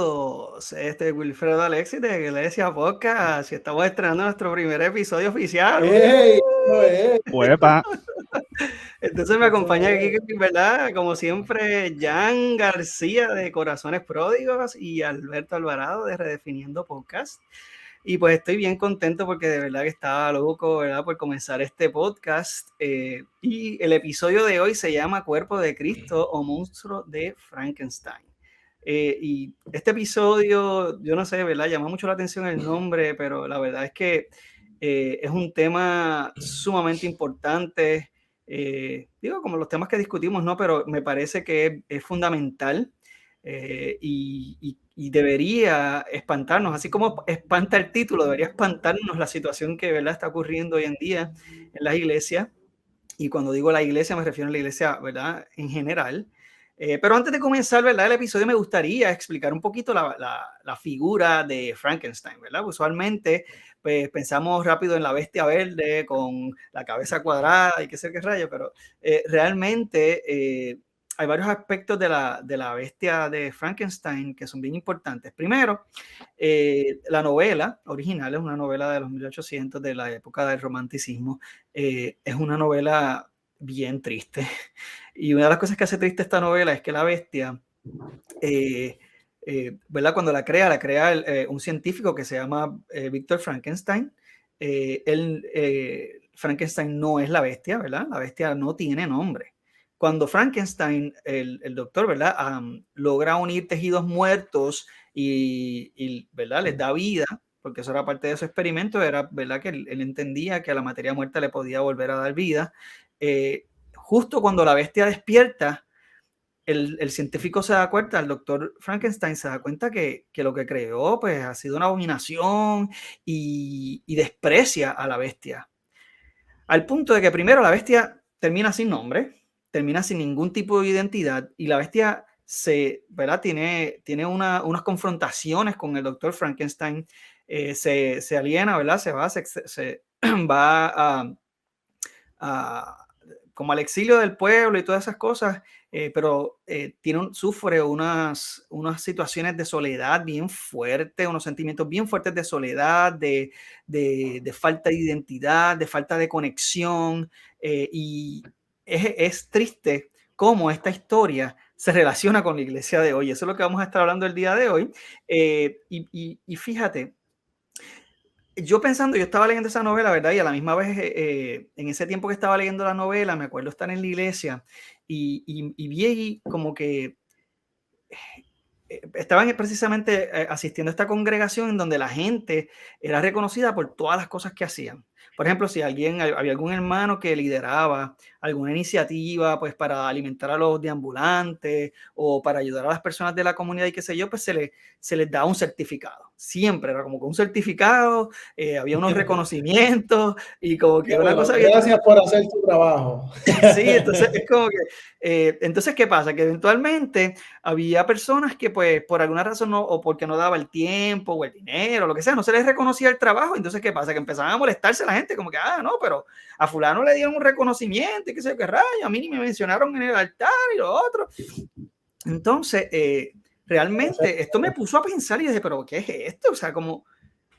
Saludos, Wilfredo Alexis de Iglesia Podcast. Y estamos estrenando nuestro primer episodio oficial. ¡Ey! ¡Ey! Uepa. Entonces me acompaña Eso aquí, ¿verdad? Como siempre, Jan García de Corazones Pródigos y Alberto Alvarado de Redefiniendo Podcast. Y pues estoy bien contento porque de verdad que estaba loco, ¿verdad? Por comenzar este podcast. Y el episodio de hoy se llama Cuerpo de Cristo o Monstruo de Frankenstein. Y este episodio, yo no sé, ¿verdad? Llama mucho la atención el nombre, pero la verdad es que es un tema sumamente importante. Digo, como los temas que discutimos, ¿no? Pero me parece que es fundamental y debería espantarnos, así como espanta el título, debería espantarnos la situación que, ¿verdad?, está ocurriendo hoy en día en las iglesias. Y cuando digo la iglesia me refiero a la iglesia, ¿verdad?, en general. Pero antes de comenzar, ¿verdad?, el episodio, me gustaría explicar un poquito la figura de Frankenstein, ¿verdad? Usualmente pues, pensamos rápido en la bestia verde con la cabeza cuadrada y qué sé qué rayo, pero realmente hay varios aspectos de la bestia de Frankenstein que son bien importantes. Primero, la novela original es una novela de los 1800, de la época del romanticismo. Es una novela bien triste. Y una de las cosas que hace triste esta novela es que la bestia, ¿verdad? Cuando la crea un científico que se llama Víctor Frankenstein. Frankenstein no es la bestia, ¿verdad? La bestia no tiene nombre. Cuando Frankenstein, el doctor, ¿verdad? Logra unir tejidos muertos y, ¿verdad?, les da vida, porque eso era parte de su experimento, era, ¿verdad?, que él entendía que a la materia muerta le podía volver a dar vida. Justo cuando la bestia despierta, el científico se da cuenta, el doctor Frankenstein se da cuenta que lo que creó pues ha sido una abominación y desprecia a la bestia. Al punto de que primero la bestia termina sin nombre, termina sin ningún tipo de identidad y la bestia ¿verdad?, tiene unas confrontaciones con el doctor Frankenstein, se aliena, ¿verdad? Se va como al exilio del pueblo y todas esas cosas, pero sufre unas situaciones de soledad bien fuertes, unos sentimientos bien fuertes de soledad, de falta de identidad, de falta de conexión, y es triste cómo esta historia se relaciona con la iglesia de hoy. Eso es lo que vamos a estar hablando el día de hoy. Y fíjate, yo estaba leyendo esa novela, ¿verdad? Y a la misma vez, en ese tiempo que estaba leyendo la novela, me acuerdo estar en la iglesia y vi ahí como que estaban precisamente asistiendo a esta congregación en donde la gente era reconocida por todas las cosas que hacían. Por ejemplo, si había algún hermano que lideraba alguna iniciativa pues para alimentar a los deambulantes o para ayudar a las personas de la comunidad y qué sé yo, pues se les daba un certificado. Siempre era como que un certificado, había unos reconocimientos y como que una cosa bien... Gracias por hacer tu trabajo. Sí, entonces es como que, entonces, ¿qué pasa? Que eventualmente había personas que pues por alguna razón no, o porque no daba el tiempo o el dinero, lo que sea, no se les reconocía el trabajo. Entonces, ¿qué pasa? Que empezaban a molestarse la gente, como que, no, pero a fulano le dieron un reconocimiento y qué sé yo qué rayo, a mí ni me mencionaron en el altar y lo otro. Entonces, realmente esto me puso a pensar y dije, pero ¿qué es esto? O sea, como,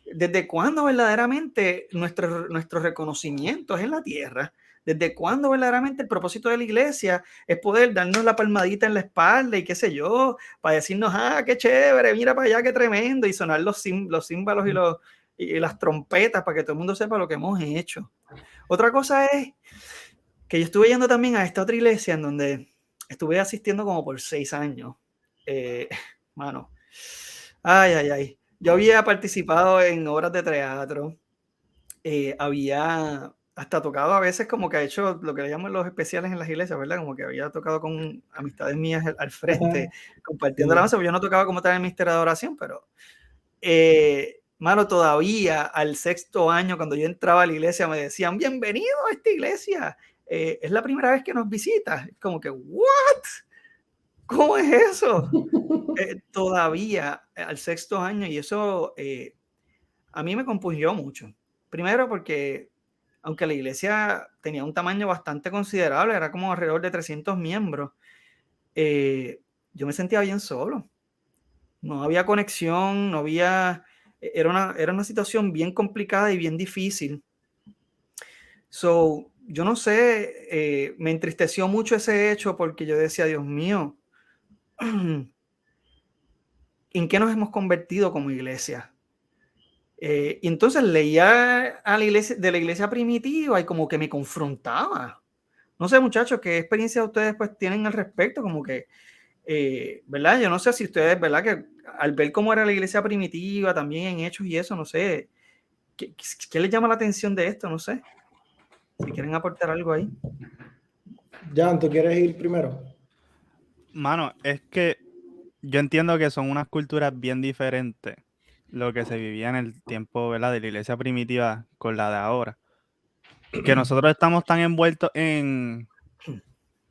¿desde cuándo verdaderamente nuestro reconocimiento es en la tierra? ¿Desde cuándo verdaderamente el propósito de la iglesia es poder darnos la palmadita en la espalda y qué sé yo, para decirnos, qué chévere, mira para allá, qué tremendo, y sonar los címbalos y las trompetas para que todo el mundo sepa lo que hemos hecho? Otra cosa es que yo estuve yendo también a esta otra iglesia en donde estuve asistiendo como por 6 años. Mano, ay. Yo había participado en obras de teatro, había hasta tocado a veces, como que ha hecho lo que le llaman los especiales en las iglesias, ¿verdad? Como que había tocado con amistades mías al frente, compartiendo la mesa, porque yo no tocaba como tal en el ministerio de adoración, pero mano, todavía al 6º año, cuando yo entraba a la iglesia, me decían, bienvenido a esta iglesia, es la primera vez que nos visitas. Es como que, ¿what? ¿Cómo es eso? Todavía al 6º año, y eso a mí me compungió mucho. Primero porque, aunque la iglesia tenía un tamaño bastante considerable, era como alrededor de 300 miembros, yo me sentía bien solo. no había conexión, no había, era una situación bien complicada y bien difícil. So, yo no sé, me entristeció mucho ese hecho porque yo decía, Dios mío, ¿en qué nos hemos convertido como iglesia? Y entonces leía a la iglesia, de la iglesia primitiva y como que me confrontaba. No sé, muchachos, qué experiencia ustedes pues tienen al respecto, como que, ¿verdad? Yo no sé si ustedes, ¿verdad? Que al ver cómo era la iglesia primitiva, también en hechos y eso, no sé, ¿qué les llama la atención de esto? No sé, si quieren aportar algo ahí. Jan, ¿tú quieres ir primero? Mano, es que yo entiendo que son unas culturas bien diferentes lo que se vivía en el tiempo, ¿verdad?, de la iglesia primitiva con la de ahora. Que nosotros estamos tan envueltos en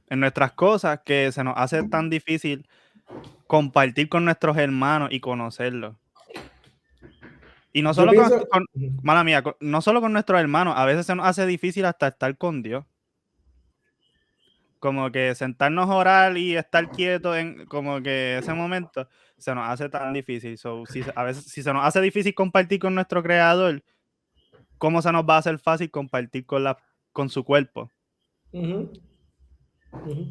nuestras cosas que se nos hace tan difícil compartir con nuestros hermanos y conocerlos. Y no Yo solo pienso, mala mía, no solo con nuestros hermanos, a veces se nos hace difícil hasta estar con Dios. Como que sentarnos a orar y estar quietos en como que ese momento se nos hace tan difícil. So, a veces, si se nos hace difícil compartir con nuestro creador, ¿cómo se nos va a hacer fácil compartir con su cuerpo? ujú, ujú.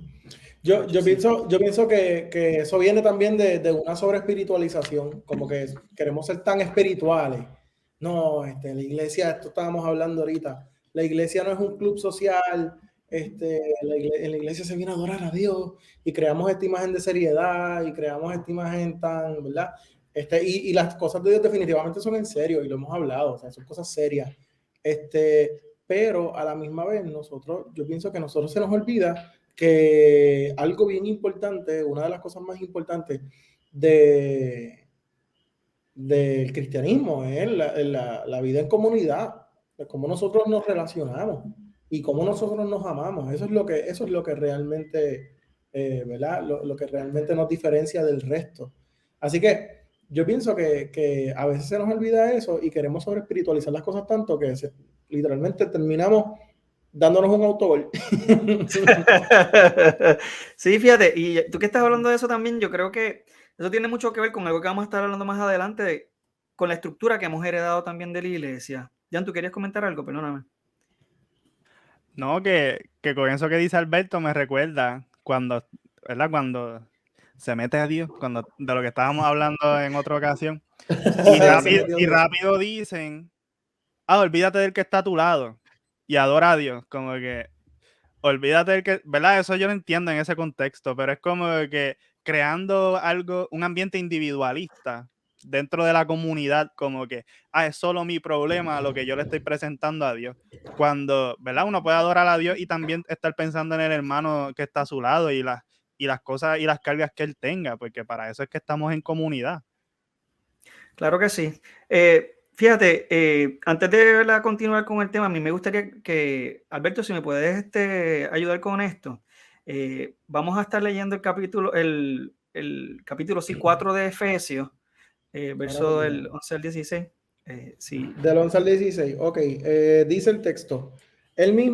Sí. Yo pienso que eso viene también de una sobreespiritualización, como que queremos ser tan espirituales. No, la iglesia, esto estábamos hablando ahorita, la iglesia no es un club social, en la iglesia se viene a adorar a Dios y creamos esta imagen de seriedad y creamos esta imagen tan, ¿verdad? Y las cosas de Dios definitivamente son en serio y lo hemos hablado, o sea, son cosas serias. Pero a la misma vez yo pienso que a nosotros se nos olvida que algo bien importante, una de las cosas más importantes del cristianismo es la vida en comunidad, de cómo nosotros nos relacionamos y cómo nosotros nos amamos. Eso es lo que realmente, ¿verdad? Lo que realmente nos diferencia del resto. Así que yo pienso que a veces se nos olvida eso y queremos sobre espiritualizar las cosas tanto que literalmente terminamos dándonos un autogol. Sí, fíjate, y tú que estás hablando de eso también, yo creo que eso tiene mucho que ver con algo que vamos a estar hablando más adelante, con la estructura que hemos heredado también de la iglesia. Jan, ¿tú querías comentar algo? Perdóname. No, que con eso que dice Alberto me recuerda cuando, ¿verdad? Cuando se mete a Dios, de lo que estábamos hablando en otra ocasión, y Se metió Dios. rápido dicen, olvídate del que está a tu lado y adora a Dios, como que olvídate del que, ¿verdad? Eso yo lo entiendo en ese contexto, pero es como que creando un ambiente individualista dentro de la comunidad, como que, es solo mi problema lo que yo le estoy presentando a Dios. Cuando, ¿verdad? Uno puede adorar a Dios y también estar pensando en el hermano que está a su lado y las cosas y las cargas que él tenga, porque para eso es que estamos en comunidad. Claro que sí. Fíjate, antes de ¿verdad? Continuar con el tema, a mí me gustaría que, Alberto, si me puedes ayudar con esto. Vamos a estar leyendo el capítulo 4 de Efesios, verso del 11 al 16. Sí. Del 11 al 16, ok, dice el texto, se me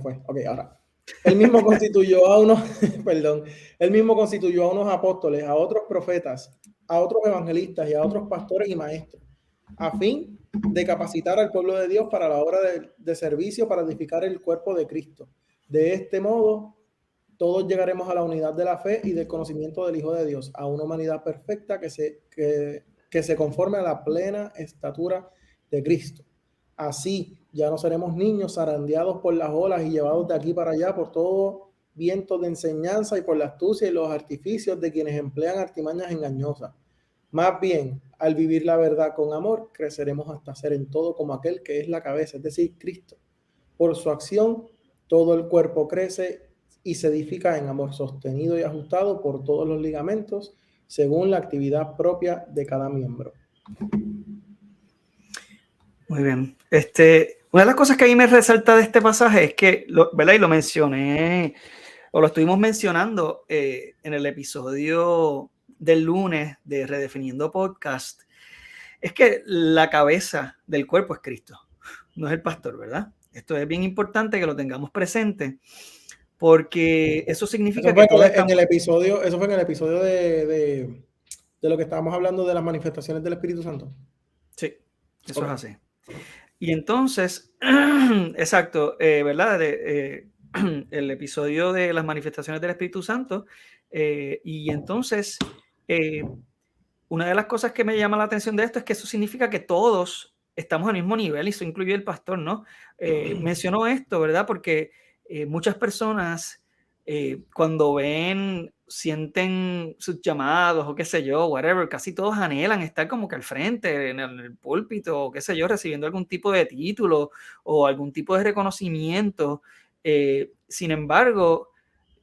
fue, ok, ahora, él mismo constituyó a unos, perdón, él mismo constituyó a unos apóstoles, a otros profetas, a otros evangelistas y a otros pastores y maestros, a fin de capacitar al pueblo de Dios para la obra de servicio, para edificar el cuerpo de Cristo. De este modo, todos llegaremos a la unidad de la fe y del conocimiento del Hijo de Dios, a una humanidad perfecta que se conforme a la plena estatura de Cristo. Así ya no seremos niños zarandeados por las olas y llevados de aquí para allá por todo viento de enseñanza y por la astucia y los artificios de quienes emplean artimañas engañosas. Más bien, al vivir la verdad con amor, creceremos hasta ser en todo como aquel que es la cabeza, es decir, Cristo. Por su acción, todo el cuerpo crece y se edifica en amor, sostenido y ajustado por todos los ligamentos según la actividad propia de cada miembro. Muy bien. Una de las cosas que a mí me resalta de este pasaje es que, ¿verdad? Y lo mencioné, o lo estuvimos mencionando en el episodio del lunes de Redefiniendo Podcast, es que la cabeza del cuerpo es Cristo, no es el pastor, ¿verdad? Esto es bien importante que lo tengamos presente, porque eso significa Eso fue que todos en estamos... el episodio, eso fue en el episodio de lo que estábamos hablando de las manifestaciones del Espíritu Santo. Sí, eso Ok. es así. Y entonces, exacto, ¿verdad? El episodio de las manifestaciones del Espíritu Santo. Y entonces, una de las cosas que me llama la atención de esto es que eso significa que todos estamos al mismo nivel, y eso incluye el pastor, ¿no? Menciono esto, ¿verdad? Porque muchas personas cuando sienten sus llamados o qué sé yo, whatever, casi todos anhelan estar como que al frente, en el púlpito, o qué sé yo, recibiendo algún tipo de título o algún tipo de reconocimiento. Sin embargo,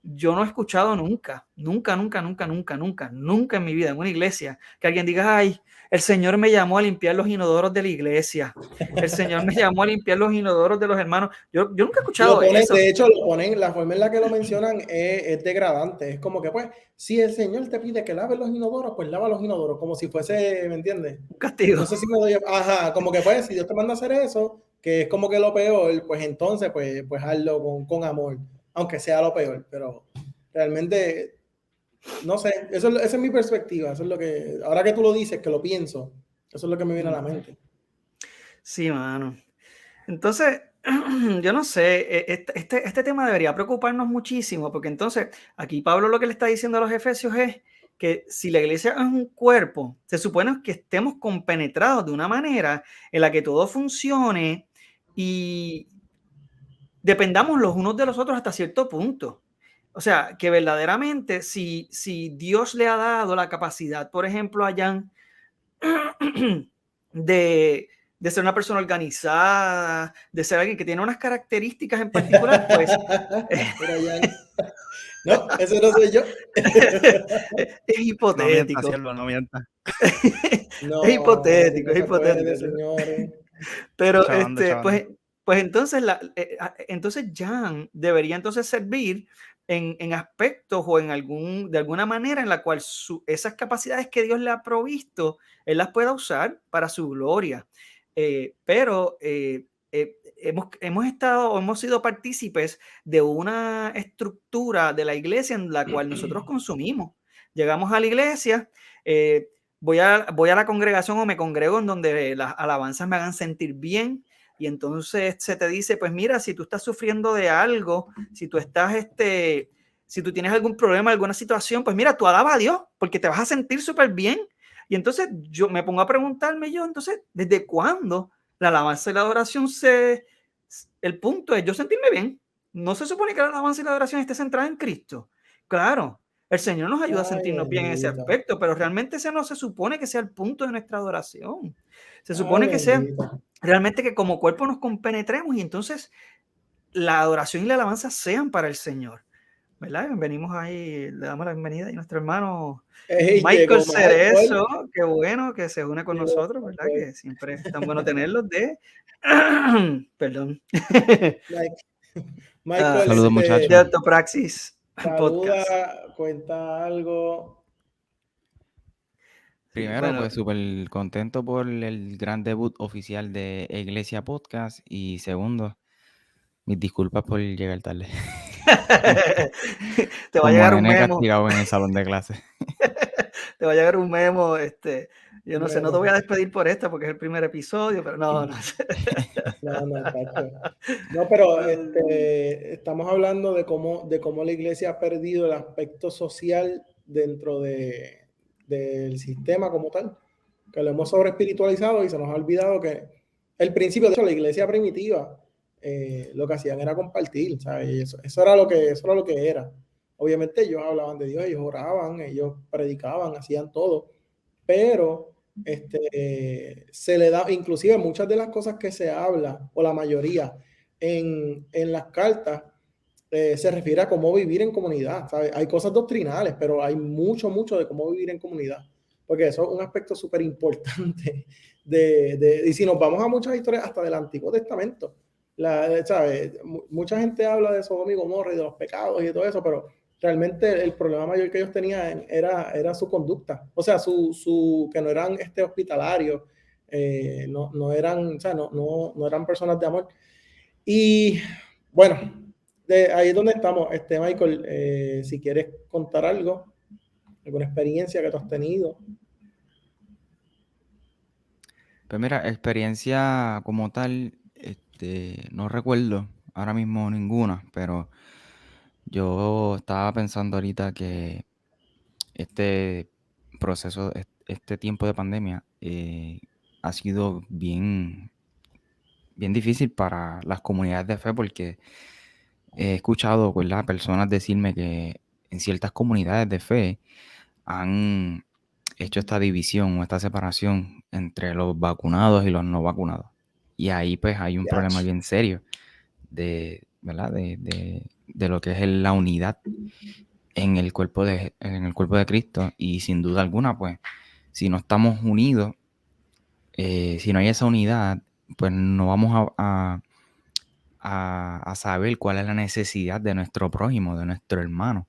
yo no he escuchado nunca en mi vida, en una iglesia, que alguien diga, ay, el Señor me llamó a limpiar los inodoros de la iglesia. El Señor me llamó a limpiar los inodoros de los hermanos. Yo nunca he escuchado eso. De hecho, lo ponen, la forma en la que lo mencionan es degradante. Es como que, pues, si el Señor te pide que laves los inodoros, pues lava los inodoros, como si fuese, ¿me entiendes? Un castigo. No sé si me doy, ajá, como que pues, si Dios te manda a hacer eso, que es como que lo peor, pues entonces, pues hazlo con amor, aunque sea lo peor, pero realmente, no sé, esa es mi perspectiva, eso es lo que, ahora que tú lo dices, que lo pienso, eso es lo que me viene a la mente. Sí, mano. Entonces, yo no sé, este tema debería preocuparnos muchísimo, porque entonces aquí Pablo lo que le está diciendo a los efesios es que si la iglesia es un cuerpo, se supone que estemos compenetrados de una manera en la que todo funcione y dependamos los unos de los otros hasta cierto punto. O sea, que verdaderamente si Dios le ha dado la capacidad, por ejemplo, a Jan, de ser una persona organizada, de ser alguien que tiene unas características en particular, pues... No, ese no soy yo. Es hipotético. No mienta, siervo, no mienta. No, Es hipotético, no es se puede, hipotético. señores. Pero Chavando. pues entonces, entonces Jan debería entonces servir en aspectos o de alguna manera en la cual esas capacidades que Dios le ha provisto, él las pueda usar para su gloria. Pero hemos sido partícipes de una estructura de la iglesia en la cual nosotros consumimos. Llegamos a la iglesia, voy a la congregación o me congrego en donde las alabanzas me hagan sentir bien, y entonces se te dice, pues mira, si tú estás sufriendo de algo, si tú tienes algún problema, alguna situación, pues mira, tú alaba a Dios porque te vas a sentir súper bien. Y entonces yo me pongo a preguntarme entonces, ¿desde cuándo la alabanza y la adoración el punto es yo sentirme bien? No se supone que la alabanza y la adoración esté centrada en Cristo. Claro, el Señor nos ayuda a sentirnos bien en ese aspecto, pero realmente ese no se supone que sea el punto de nuestra adoración. Se supone que sea realmente que como cuerpo nos compenetremos y entonces la adoración y la alabanza sean para el Señor, ¿verdad? Venimos ahí, le damos la bienvenida a nuestro hermano Michael Cerezo, qué bueno que se une con nosotros, ¿verdad? Que siempre es tan bueno tenerlos perdón. Michael, saludos, muchachos. De Ortopraxis Podcast. Podcast. Cuenta algo. Primero, bueno, pues súper contento por el gran debut oficial de Iglesia Podcast. Y segundo, mis disculpas por llegar tarde. Te va a llegar un memo. Castigado en el salón de clase. Te va a llegar un memo. Yo no sé, no te voy a despedir por esta porque es el primer episodio, pero no. No, pero estamos hablando de cómo la iglesia ha perdido el aspecto social dentro del sistema como tal, que lo hemos sobre espiritualizado y se nos ha olvidado que el principio de la iglesia primitiva lo que hacían era compartir, ¿sabes? Eso era lo que era. Obviamente ellos hablaban de Dios, ellos oraban, ellos predicaban, hacían todo, pero se le da, inclusive muchas de las cosas que se habla, o la mayoría, en las cartas, se refiere a cómo vivir en comunidad, ¿sabes? Hay cosas doctrinales, pero hay mucho de cómo vivir en comunidad, porque eso es un aspecto súper importante y si nos vamos a muchas historias hasta del Antiguo Testamento, ¿sabes? Mucha gente habla de Sodoma y Gomorra y de los pecados y de todo eso, pero realmente el problema mayor que ellos tenían era su conducta, o sea, que no eran hospitalarios, no eran, o sea, no eran personas de amor. Y bueno, ahí es donde estamos. Michael, si quieres contar algo, alguna experiencia que tú has tenido. Pues mira, experiencia como tal, no recuerdo ahora mismo ninguna, pero yo estaba pensando ahorita que este proceso, este tiempo de pandemia, ha sido bien difícil para las comunidades de fe porque he escuchado, ¿verdad?, personas decirme que en ciertas comunidades de fe han hecho esta división o esta separación entre los vacunados y los no vacunados. Y ahí pues hay un problema bien serio ¿verdad? De lo que es la unidad en el cuerpo de Cristo. Y sin duda alguna, pues, si no estamos unidos, si no hay esa unidad, pues no vamos a saber cuál es la necesidad de nuestro prójimo, de nuestro hermano.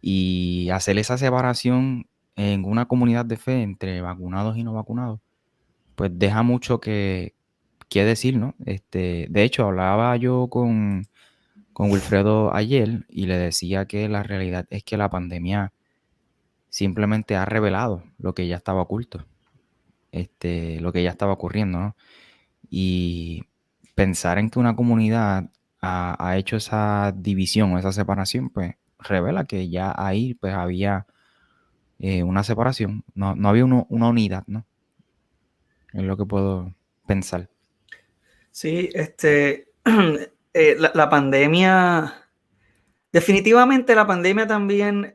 Y hacer esa separación en una comunidad de fe entre vacunados y no vacunados, pues deja mucho que decir, ¿no? De hecho, hablaba yo con Wilfredo ayer y le decía que la realidad es que la pandemia simplemente ha revelado lo que ya estaba oculto, lo que ya estaba ocurriendo, ¿no? Y pensar en que una comunidad ha hecho esa división o esa separación, pues revela que ya ahí pues había una separación, no había una unidad, ¿no? Es lo que puedo pensar. Sí, la pandemia, definitivamente la pandemia también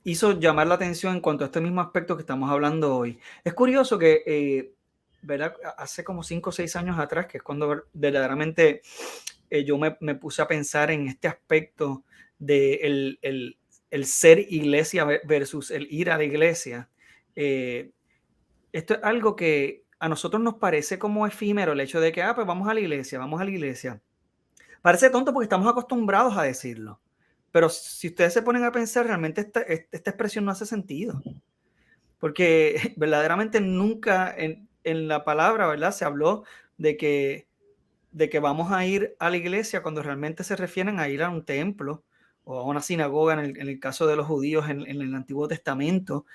hizo llamar la atención en cuanto a este mismo aspecto que estamos hablando hoy. Es curioso que, ¿verdad? Hace como 5 o 6 años atrás, que es cuando verdaderamente yo me puse a pensar en este aspecto de el ser iglesia versus el ir a la iglesia. Esto es algo que a nosotros nos parece como efímero, el hecho de que, pues vamos a la iglesia, vamos a la iglesia. Parece tonto porque estamos acostumbrados a decirlo. Pero si ustedes se ponen a pensar, realmente esta expresión no hace sentido. Porque verdaderamente nunca en la palabra, ¿verdad?, se habló de que vamos a ir a la iglesia cuando realmente se refieren a ir a un templo o a una sinagoga en el caso de los judíos en el Antiguo Testamento.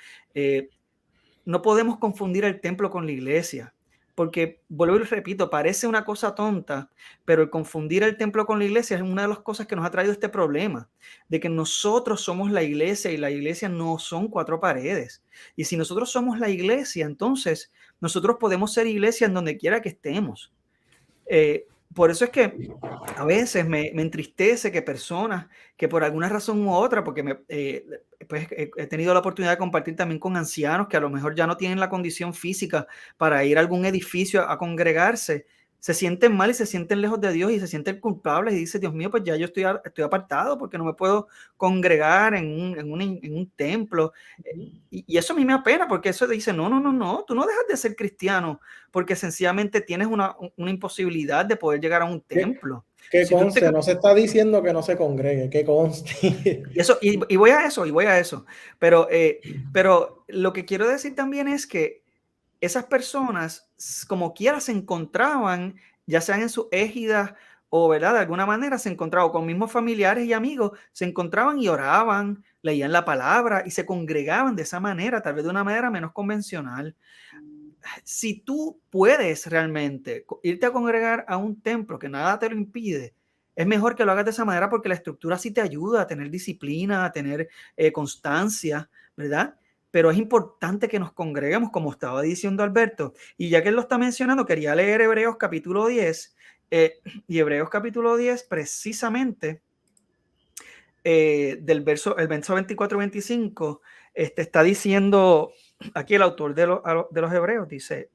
No podemos confundir el templo con la iglesia, porque, vuelvo y repito, parece una cosa tonta, pero el confundir el templo con la iglesia es una de las cosas que nos ha traído este problema, de que nosotros somos la iglesia y la iglesia no son 4 paredes. Y si nosotros somos la iglesia, entonces nosotros podemos ser iglesia en donde quiera que estemos. Por eso es que a veces me entristece que personas que por alguna razón u otra, porque pues he tenido la oportunidad de compartir también con ancianos que a lo mejor ya no tienen la condición física para ir a algún edificio a congregarse, se sienten mal y se sienten lejos de Dios y se sienten culpables y dicen, Dios mío, pues ya yo estoy apartado porque no me puedo congregar en un templo. Y eso a mí me apena porque eso dice, no, tú no dejas de ser cristiano porque sencillamente tienes una imposibilidad de poder llegar a un templo. Que Si conste, no se está diciendo que no se congregue, que conste. Y voy a eso. Pero lo que quiero decir también es que esas personas, como quiera, se encontraban, ya sean en sus égidas o, ¿verdad?, de alguna manera se encontraban con mismos familiares y amigos, se encontraban y oraban, leían la palabra y se congregaban de esa manera, tal vez de una manera menos convencional. Si tú puedes realmente irte a congregar a un templo que nada te lo impide, es mejor que lo hagas de esa manera porque la estructura sí te ayuda a tener disciplina, a tener constancia, ¿verdad? Pero es importante que nos congreguemos, como estaba diciendo Alberto. Y ya que él lo está mencionando, quería leer Hebreos capítulo 10. Y Hebreos capítulo 10 precisamente, el verso 24-25, está diciendo, aquí el autor de los Hebreos dice,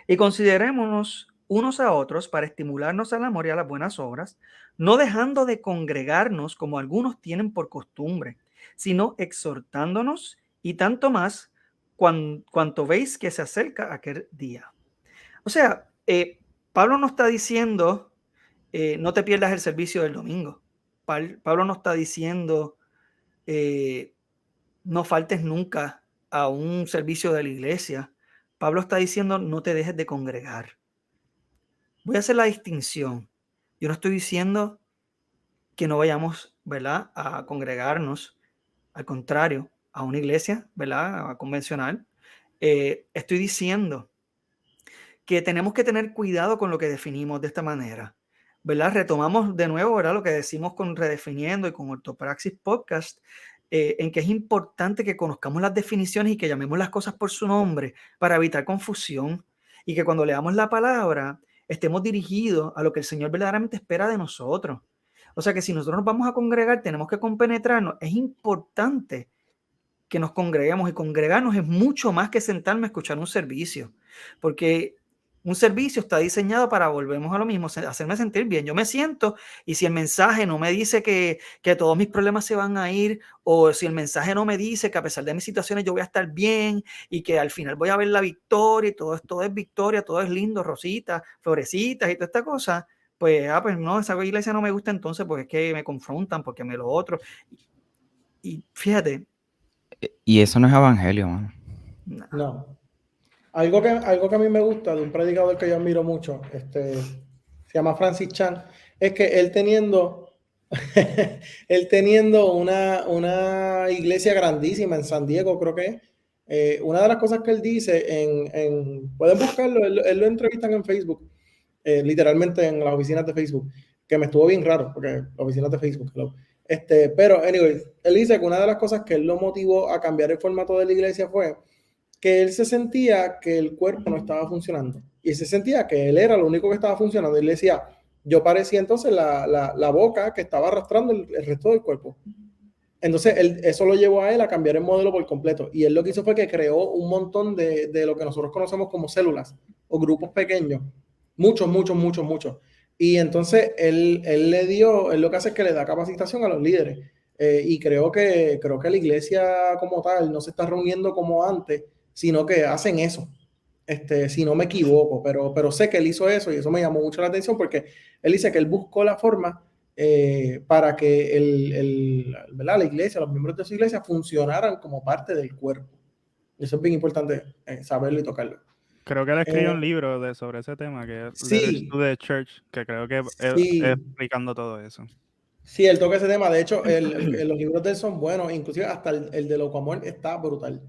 y considerémonos unos a otros para estimularnos al amor y a las buenas obras, no dejando de congregarnos como algunos tienen por costumbre, sino exhortándonos y tanto más cuanto veis que se acerca aquel día. O sea, Pablo no está diciendo no te pierdas el servicio del domingo. Pablo no está diciendo no faltes nunca a un servicio de la iglesia. Pablo está diciendo no te dejes de congregar. Voy a hacer la distinción. Yo no estoy diciendo que no vayamos, ¿verdad?, a congregarnos, al contrario, a una iglesia, ¿verdad?, convencional. Estoy diciendo que tenemos que tener cuidado con lo que definimos de esta manera, ¿verdad? Retomamos de nuevo, ¿verdad?, lo que decimos con Redefiniendo y con Ortopraxis Podcast, en que es importante que conozcamos las definiciones y que llamemos las cosas por su nombre para evitar confusión, y que cuando leamos la palabra estemos dirigidos a lo que el Señor verdaderamente espera de nosotros. O sea que si nosotros nos vamos a congregar, tenemos que compenetrarnos. Es importante que nos congreguemos, y congregarnos es mucho más que sentarme a escuchar un servicio, porque un servicio está diseñado para, volvemos a lo mismo, hacerme sentir bien. Yo me siento, y si el mensaje no me dice que todos mis problemas se van a ir, o si el mensaje no me dice que a pesar de mis situaciones yo voy a estar bien y que al final voy a ver la victoria y todo es victoria, todo es lindo, rositas, florecitas y toda esta cosa, pues, pues no, esa iglesia no me gusta, entonces pues es que me confrontan porque me lo otro. Y fíjate. Y eso no es evangelio, mano. No. Algo que a mí me gusta de un predicador que yo admiro mucho, se llama Francis Chan, es que él teniendo una iglesia grandísima en San Diego, creo que es, una de las cosas que él dice pueden buscarlo, él lo entrevistan en Facebook, literalmente en las oficinas de Facebook, que me estuvo bien raro, porque oficinas de Facebook, pero anyway, él dice que una de las cosas que él lo motivó a cambiar el formato de la iglesia fue que él se sentía que el cuerpo no estaba funcionando, y se sentía que él era lo único que estaba funcionando. Él decía, yo parecía entonces la boca que estaba arrastrando el resto del cuerpo. Entonces eso lo llevó a él a cambiar el modelo por completo, y él lo que hizo fue que creó un montón de lo que nosotros conocemos como células o grupos pequeños, muchos. Y entonces él lo que hace es que le da capacitación a los líderes, y creo que la iglesia como tal no se está reuniendo como antes, sino que hacen eso, si no me equivoco, pero sé que él hizo eso, y eso me llamó mucho la atención, porque él dice que él buscó la forma para que la iglesia, los miembros de su iglesia funcionaran como parte del cuerpo. Eso es bien importante saberlo y tocarlo. Creo que él escribió un libro sobre ese tema, que es Sí, to the Church, que creo que sí, es explicando todo eso. Sí, él toca ese tema. De hecho, los libros de él son buenos, inclusive hasta el de Locoamor está brutal.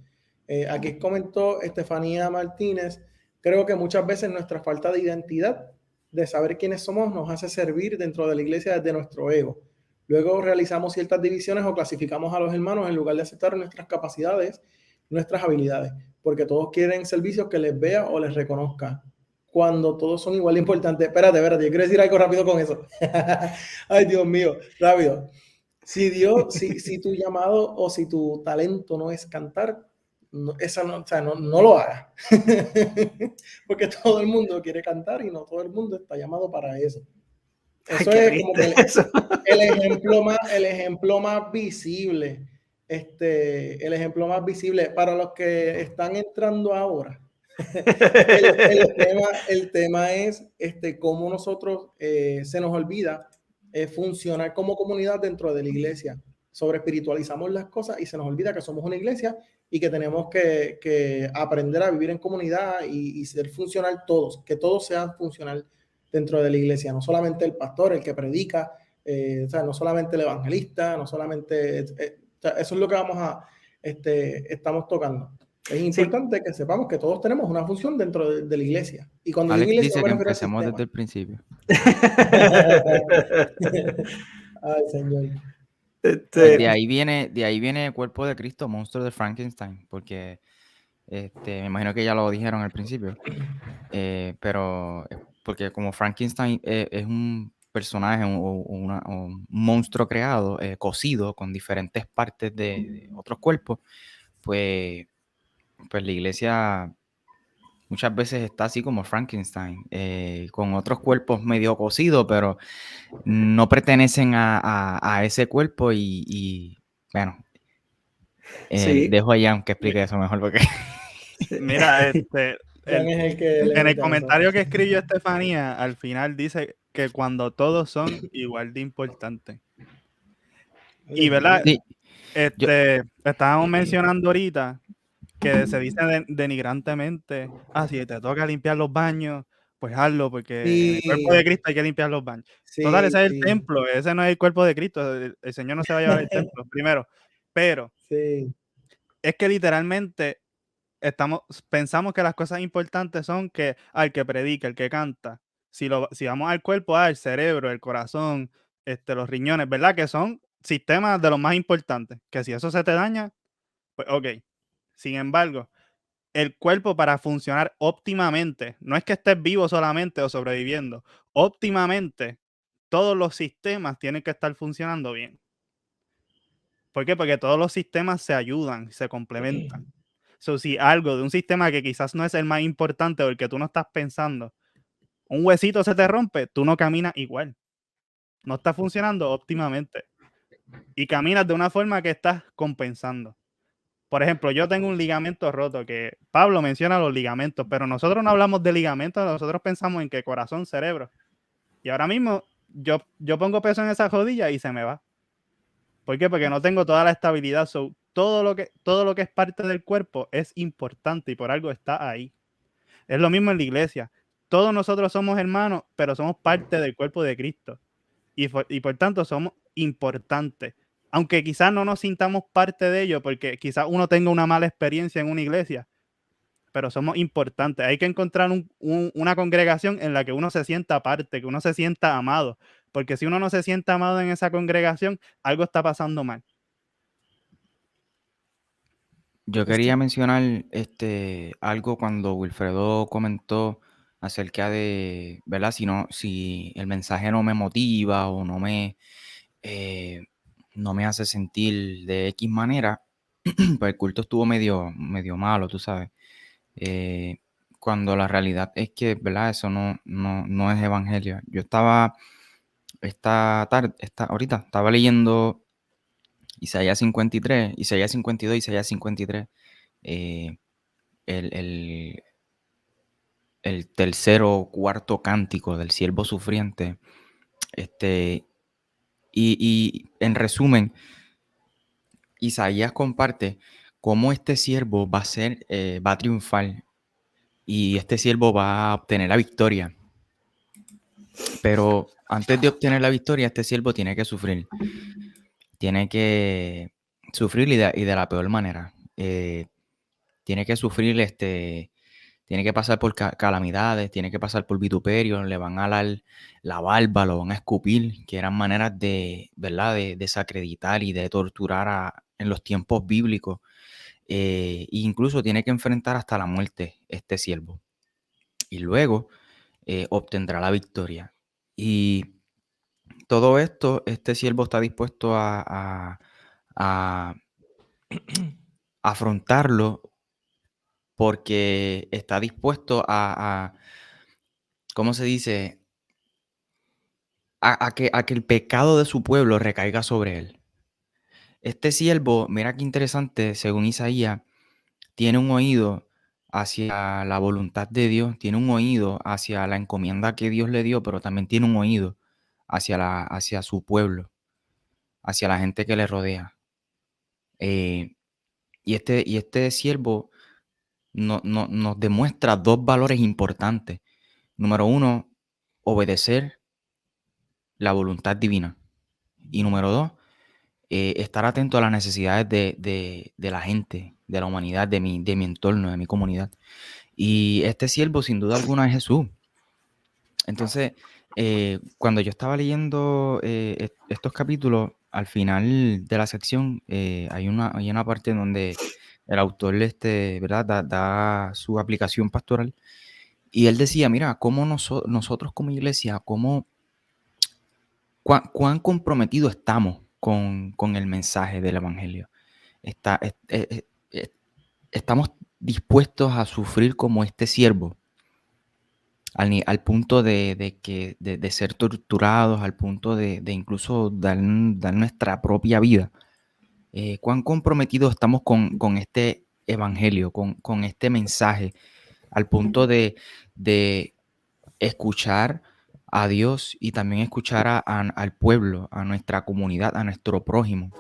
Aquí comentó Estefanía Martínez, creo que muchas veces nuestra falta de identidad, de saber quiénes somos, nos hace servir dentro de la iglesia desde nuestro ego. Luego realizamos ciertas divisiones o clasificamos a los hermanos en lugar de aceptar nuestras capacidades, nuestras habilidades, porque todos quieren servicios que les vea o les reconozca, cuando todos son igual de importantes. Espérate, yo quiero decir algo rápido con eso. Ay, Dios mío, rápido. Si tu llamado o si tu talento no es cantar, no lo hagas. Porque todo el mundo quiere cantar y no todo el mundo está llamado para eso. Eso es como que el ejemplo más visible. El ejemplo más visible para los que están entrando ahora. El tema es cómo nosotros se nos olvida funcionar como comunidad dentro de la iglesia. Sobre espiritualizamos las cosas y se nos olvida que somos una iglesia y que tenemos que aprender a vivir en comunidad y ser funcional todos, que todos sean funcional dentro de la iglesia, no solamente el pastor, el que predica, no solamente el evangelista, no solamente eso es lo que estamos tocando. Es importante que sepamos que todos tenemos una función dentro de la iglesia. Y cuando Alex iglesia, dice que empecemos desde el principio. Ay, Señor. De ahí viene el cuerpo de Cristo, monstruo de Frankenstein, porque me imagino que ya lo dijeron al principio, pero porque como Frankenstein es un personaje o un monstruo creado, cosido con diferentes partes de otros cuerpos, pues la iglesia muchas veces está así como Frankenstein, con otros cuerpos medio cosidos, pero no pertenecen a ese cuerpo y bueno, dejo a Jan que explique eso mejor porque... Mira, en el comentario eso. que escribió Estefanía, al final dice que cuando todos son igual de importantes. Y verdad, Sí, estábamos mencionando ahorita que se dice denigrantemente, si te toca limpiar los baños, pues hazlo, porque en el cuerpo de Sí, Cristo hay que limpiar los baños. Total, sí, ese es el sí, templo, ese no es el cuerpo de Cristo, el Señor no se va a llevar el templo, primero. Pero sí. es que literalmente pensamos que las cosas importantes son que al que predica, el que canta. Si vamos al cuerpo, el cerebro, el corazón, los riñones, ¿verdad? Que son sistemas de los más importantes. Que si eso se te daña, pues ok. Sin embargo, el cuerpo para funcionar óptimamente, no es que estés vivo solamente o sobreviviendo, óptimamente todos los sistemas tienen que estar funcionando bien. ¿Por qué? Porque todos los sistemas se ayudan, se complementan. So, si algo de un sistema que quizás no es el más importante o el que tú no estás pensando, un huesito se te rompe, tú no caminas igual. No está funcionando óptimamente. Y caminas de una forma que estás compensando. Por ejemplo, yo tengo un ligamento roto, que Pablo menciona los ligamentos, pero nosotros no hablamos de ligamentos, nosotros pensamos en que corazón, cerebro. Y ahora mismo yo pongo peso en esa rodilla y se me va. ¿Por qué? Porque no tengo toda la estabilidad. So, todo lo que es parte del cuerpo es importante y por algo está ahí. Es lo mismo en la iglesia. Todos nosotros somos hermanos, pero somos parte del cuerpo de Cristo. Y por tanto somos importantes. Aunque quizás no nos sintamos parte de ello, porque quizás uno tenga una mala experiencia en una iglesia, pero somos importantes. Hay que encontrar una congregación en la que uno se sienta parte, que uno se sienta amado. Porque si uno no se sienta amado en esa congregación, algo está pasando mal. Yo quería mencionar algo cuando Wilfredo comentó acerca de, ¿verdad? Si el mensaje no me motiva o no me hace sentir de X manera, pues el culto estuvo medio malo, tú sabes. Cuando la realidad es que, ¿verdad? Eso no es evangelio. Yo estaba ahorita estaba leyendo Isaías 53, Isaías 52, Isaías 53, el, el tercero o cuarto cántico del siervo sufriente. Y en resumen, Isaías comparte cómo este siervo va a triunfar y este siervo va a obtener la victoria. Pero antes de obtener la victoria, este siervo tiene que sufrir. Tiene que sufrir y de la peor manera. Tiene que sufrir, tiene que pasar por calamidades, tiene que pasar por vituperio, le van a dar la barba, lo van a escupir, que eran maneras de, ¿verdad?, de desacreditar y de torturar en los tiempos bíblicos. E incluso tiene que enfrentar hasta la muerte este siervo. Y luego obtendrá la victoria. Y todo esto, este siervo está dispuesto a afrontarlo porque está dispuesto ¿cómo se dice? A que el pecado de su pueblo recaiga sobre él. Este siervo, mira qué interesante, según Isaías, tiene un oído hacia la voluntad de Dios, tiene un oído hacia la encomienda que Dios le dio, pero también tiene un oído hacia su pueblo, hacia la gente que le rodea. Y este siervo nos demuestra dos valores importantes. Número uno, obedecer la voluntad divina. Y número dos, estar atento a las necesidades de la gente, de la humanidad, de mi entorno, de mi comunidad. Y este siervo, sin duda alguna, es Jesús. Entonces, cuando yo estaba leyendo estos capítulos, al final de la sección hay una parte en donde el autor ¿verdad? Da su aplicación pastoral. Y él decía, mira, cómo nosotros como iglesia, cuán comprometidos estamos con el mensaje del evangelio. Estamos dispuestos a sufrir como este siervo, al punto de ser torturados, al punto de incluso dar nuestra propia vida. Cuán comprometidos estamos con este evangelio, con este mensaje, al punto de escuchar a Dios y también escuchar al pueblo, a nuestra comunidad, a nuestro prójimo.